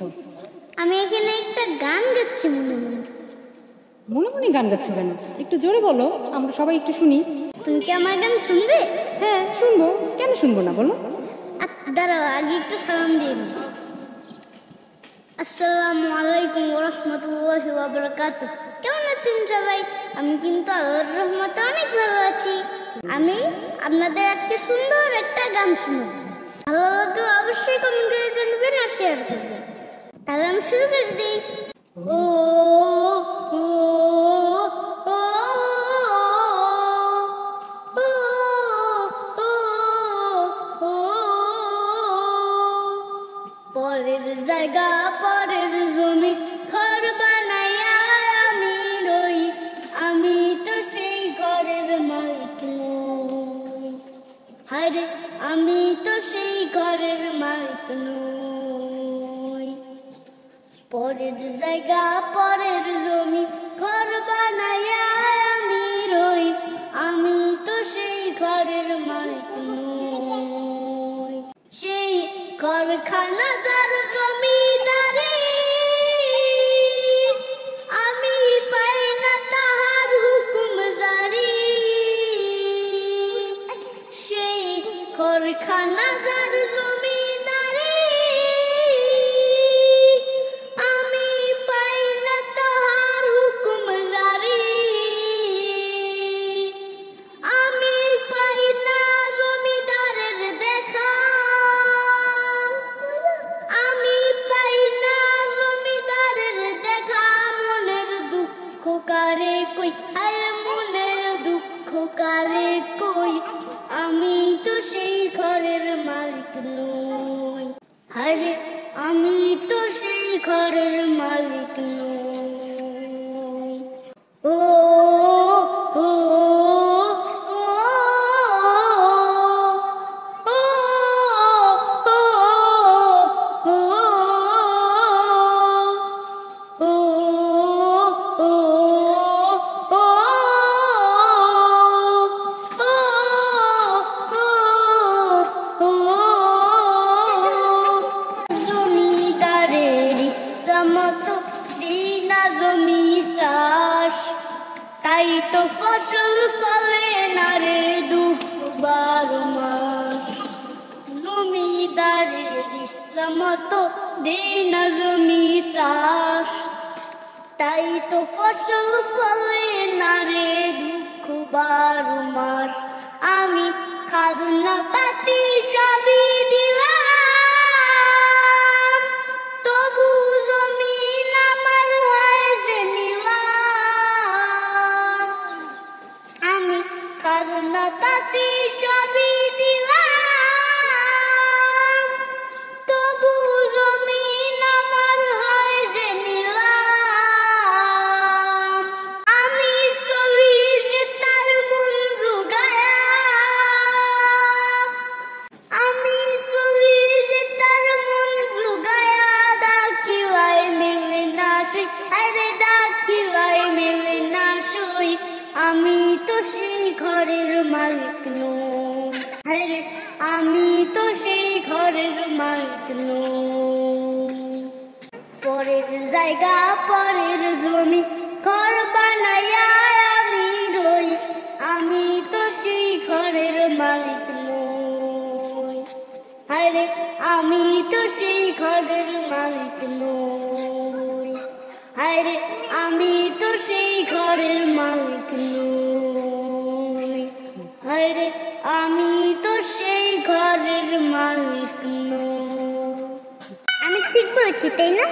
করছো? আমি এখানে একটা গান গাচ্ছি মনে মনে। মনে মনে গান গাচ্ছ কেন? একটু জোরে বলো, আমরা সবাই একটু শুনি। তুমি কি আমার গান শুনবে? হ্যাঁ শুনবো, কেন শুনবো না বলো। দাঁড়াও, আগে একটু সালাম দিয়ে নি। আসসালামু আলাইকুম ওয়া রাহমাতুল্লাহি ওয়া বারাকাতুহু। কেমন আছেন সবাই? আমি কিন্তু আল্লাহর রহমতে অনেক ভালো আছি। আমি আপনাদের আজকে সুন্দর একটা গান শোনাবো। ভালো লাগলে অবশ্যই কমেন্ট করে জানাবেন আর শেয়ার করবেন। তাহলে আমি শুরু করে দিই। ও পরের জায়গা পরের জমি ঘর বানাইয়া আমি রই, আমি তো সেই ঘরের মালিক নই। আরে আমি তো সেই ঘরের মালিক নই। পরের জায়গা পরের জমি ঘর বানাইয়া আমি রই, আমি তো সেই ঘরের মালিক নই। সেই ঘরখানাদার জমিদারে আমি পাই না তাহার হুকুমদারি। সেই ঘরখানাদার জমিদারে আমি পাই না তাহার হুকুমদারি। আমি পাই না জমিদারের দেখা, আমি পাই না জমিদারের দেখা। মনের দুঃখ কারে কই, আরে মনের দুঃখ কারে কই, আমি তো সেই ঘরের মালিক নই। আরে আমি তো সেই ঘরের মালিক নই। ও ও জমিদারের ইচ্ছা মতো দিনা জমি চাষ, তাই তো ফসল ফলে না রে দুবার মাস। জমিদারের ইচ্ছা মতো দিনা জমি চাষ, তাই তো ফসল ফলে না রে দুঃখ 12 মাস। আমি খাজনা পাতি সবই দিলাম, তবু জমিন আমার হয় যে নিলাম। আমি খাজনা পাতি সবই দিলাম, তবু জমিন আমার হয় যে নিলাম। আমি চলি যে তার বন্ধু গায়া, আমি চলি যে তার বন্ধু গায়া। দাখিলাই মেলে না সই, আরে দাখিলাই মেলে না সই, আমি তো সেই ঘরের মালিক নই। আরে আমি তো সেই ঘরের মালিক নই। পরের জায়গা পরের জমি ঘর বানাইয়া আমি রই, আমি তো সেই ঘরের মালিক নই। আরে আমি তো সেই ঘরের মালিক নই। আরে আমি তো সেই ঘরের মালিক নই। আরে আমি তো সেই ঘরের মালিক নই। আমি ঠিক বলছি তাই না?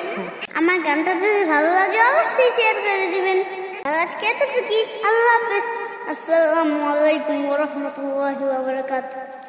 আমার গানটা যদি ভালো লাগে অবশ্যই শেয়ার করে দিবেন। আর আজকে এতটুকুই। আল্লাহ হাফেজ। আসসালামু আলাইকুম ওয়া রাহমাতুল্লাহি ওয়া বারাকাতুহু।